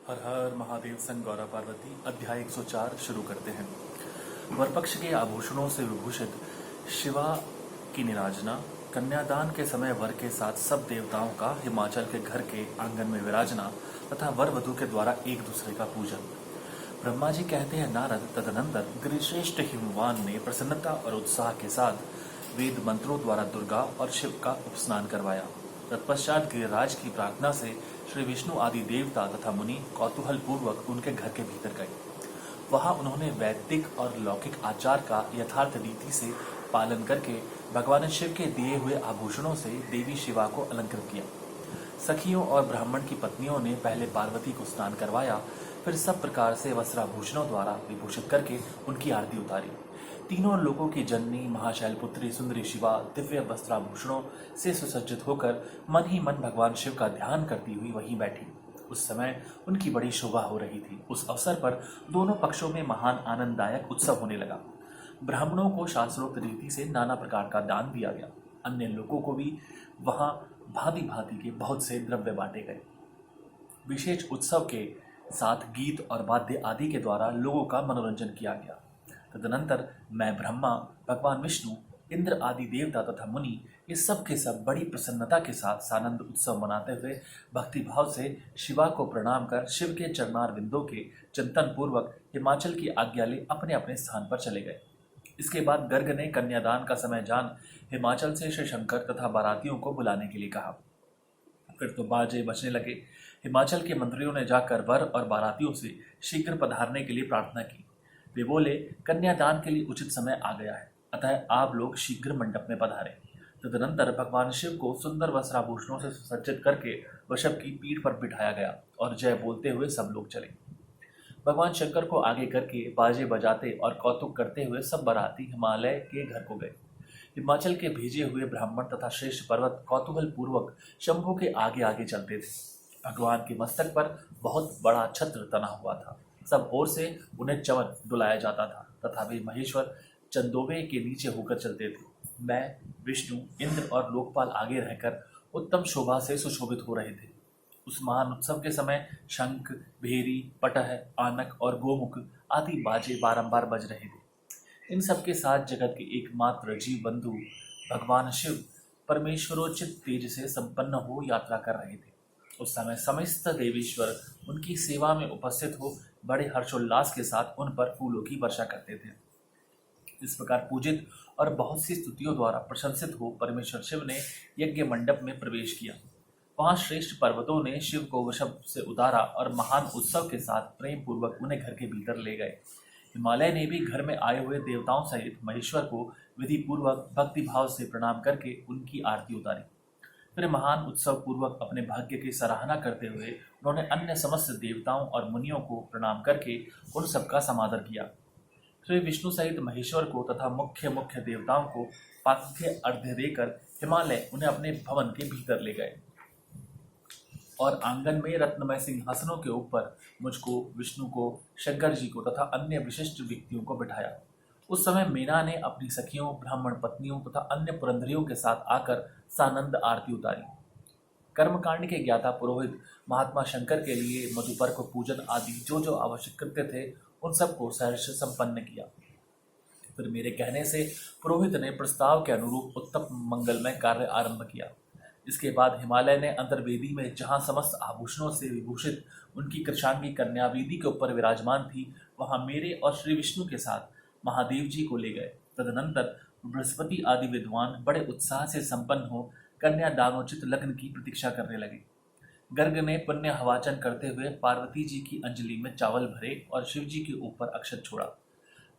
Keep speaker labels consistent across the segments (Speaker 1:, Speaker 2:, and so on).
Speaker 1: हर हर महादेव संग गौरा पार्वती अध्याय 104 शुरू करते हैं। वरपक्ष के आभूषणों से विभूषित शिवा की निराजना, कन्यादान के समय वर के साथ सब देवताओं का हिमाचल के घर के आंगन में विराजना तथा वर वधु के द्वारा एक दूसरे का पूजन। ब्रह्मा जी कहते हैं, नारद तदनंतर गिरिश्रेष्ठ हिमवान ने प्रसन्नता और उत्साह के साथ वेद मंत्रों द्वारा दुर्गा और शिव का उपस्नान करवाया। तत्पश्चात गिरिराज की प्रार्थना से श्री विष्णु आदि देवता तथा मुनि कौतूहल पूर्वक उनके घर के भीतर गए। वहां उन्होंने वैदिक और लौकिक आचार का यथार्थ रीति से पालन करके भगवान शिव के दिए हुए आभूषणों से देवी शिवा को अलंकृत किया। सखियों और ब्राह्मण की पत्नियों ने पहले पार्वती को स्नान करवाया, फिर सब प्रकार से वस्त्राभूषणों द्वारा विभूषित करके उनकी आरती उतारी। तीनों लोगों की जननी महाशैलपुत्री सुंदरी शिवा दिव्य वस्त्राभूषणों से सुसज्जित होकर मन ही मन भगवान शिव का ध्यान करती हुई वहीं बैठी। उस समय उनकी बड़ी शोभा हो रही थी। उस अवसर पर दोनों पक्षों में महान आनंददायक उत्सव होने लगा। ब्राह्मणों को शास्त्रोक्त रीति से नाना प्रकार का दान दिया गया। अन्य लोगों को भी वहां भांति भांति के बहुत से द्रव्य बांटे गए। विशेष उत्सव के साथ गीत और वाद्य आदि के द्वारा लोगों का मनोरंजन किया गया। तदनंतर मैं ब्रह्मा, भगवान विष्णु, इंद्र आदि देवता तथा मुनि ये सब के सब बड़ी प्रसन्नता के साथ सानंद उत्सव मनाते हुए भक्तिभाव से शिवा को प्रणाम कर शिव के चरणार बिंदों के चिंतन पूर्वक हिमाचल की आज्ञा ले अपने अपने स्थान पर चले गए। इसके बाद गर्ग ने कन्यादान का समय जान हिमाचल से श्री शंकर तथा बारातियों को बुलाने के लिए कहा। फिर तो बाजे बजने लगे। हिमाचल के मंत्रियों ने जाकर वर और बारातियों से शीघ्र पधारने के लिए प्रार्थना की। वे बोले, कन्यादान के लिए उचित समय आ गया है, अतः आप लोग शीघ्र मंडप में पधारें। तदनंतर भगवान शिव को सुंदर वस्त्राभूषणों से सुसज्जित करके वृषभ की पीठ पर बिठाया गया और जय बोलते हुए सब लोग चले। भगवान शंकर को आगे करके बाजे बजाते और कौतुक करते हुए सब बाराती हिमालय के घर को गए। हिमाचल के भेजे हुए ब्राह्मण तथा श्रेष्ठ पर्वत कौतूहल पूर्वक शंभु के आगे आगे चलते थे। भगवान के मस्तक पर बहुत बड़ा छत्र तना हुआ था। सब ओर से उन्हें चवन डुलाया जाता था तथा वे महेश्वर चंदोवे के नीचे होकर चलते थे। मैं, विष्णु, इंद्र और लोकपाल आगे रहकर उत्तम शोभा से सुशोभित हो रहे थे। उस महान उत्सव के समय शंख, भेरी, पटह, आनक और गोमुख आदि बाजे बारंबार बज रहे थे। इन सब के साथ जगत के एकमात्र जीव बंधु भगवान शिव परमेश्वरोचित तेज से संपन्न हो यात्रा कर रहे थे। उस समय समस्त देवेश्वर उनकी सेवा में उपस्थित हो बड़े हर्षोल्लास के साथ उन पर फूलों की वर्षा करते थे। इस प्रकार पूजित और बहुत सी स्तुतियों द्वारा प्रशंसित हो परमेश्वर शिव ने यज्ञ मंडप में प्रवेश किया। वहां श्रेष्ठ पर्वतों ने शिव को वृषभ से उतारा और महान उत्सव के साथ प्रेम पूर्वक उन्हें घर के भीतर ले गए। हिमालय ने भी घर में आए हुए देवताओं सहित महेश्वर को विधि पूर्वक भक्ति भाव से प्रणाम करके उनकी आरती उतारी। फिर महान उत्सव पूर्वक अपने भाग्य की सराहना करते हुए उन्होंने अन्य समस्त देवताओं और मुनियों को प्रणाम करके उन सबका समादर किया। श्री विष्णु सहित महेश्वर को तथा मुख्य मुख्य देवताओं को पार्थ्य अर्घ्य देकर हिमालय उन्हें अपने भवन के भीतर ले गए और आंगन में रत्नमय सिंहासनों के ऊपर मुझको, विष्णु को, शंकर जी को तथा अन्य विशिष्ट व्यक्तियों को बिठाया। उस समय मीना ने अपनी सखियों, ब्राह्मण पत्नियों तथा अन्य पुरंदरियों के साथ आकर सानंद आरती उतारी। कर्मकांड के ज्ञाता पुरोहित महात्मा शंकर के लिए मधुपर्क पूजन आदि जो जो आवश्यक कृत्य थे उन सबको सहर्ष संपन्न किया। फिर मेरे कहने से पुरोहित ने प्रस्ताव के अनुरूप उत्तम मंगलमय कार्य आरंभ किया। इसके बाद हिमालय ने अंतर्वेदी में जहाँ समस्त आभूषणों से विभूषित उनकी कृशांगी कन्या वेदी के ऊपर विराजमान थी, वहां मेरे और श्री विष्णु के साथ महादेव जी को ले गए। तदनंतर बृहस्पति आदि विद्वान बड़े उत्साह से संपन्न हो कन्यादानोचित लग्न की प्रतीक्षा करने लगे। गर्ग ने पुण्य हवाचन करते हुए पार्वती जी की अंजलि में चावल भरे और शिव जी के ऊपर अक्षत छोड़ा।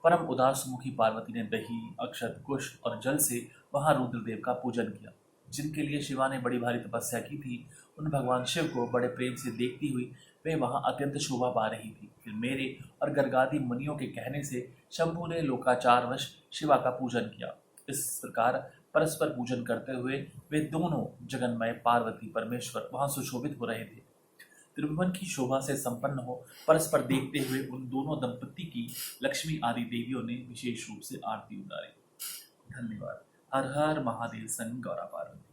Speaker 1: परम उदास मुखी पार्वती ने दही, अक्षत, कुश और जल से वहां रुद्रदेव का पूजन किया। जिनके लिए शिवा ने बड़ी भारी तपस्या की थी, उन भगवान शिव को बड़े प्रेम से देखती हुई वे वहां अत्यंत शोभा पा रही थी। फिर मेरे और गर्गादि मुनियों के कहने से शंभु ने लोकाचारवश शिवा का पूजन किया। इस प्रकार परस्पर पूजन करते हुए वे दोनों जगन्मय पार्वती परमेश्वर वहां सुशोभित हो रहे थे। त्रिभुवन की शोभा से संपन्न हो परस्पर देखते हुए उन दोनों दंपति की लक्ष्मी आदि देवियों ने विशेष रूप से आरती उतारी। धन्यवाद। हर हर महादेव संग गौरा पार्वती।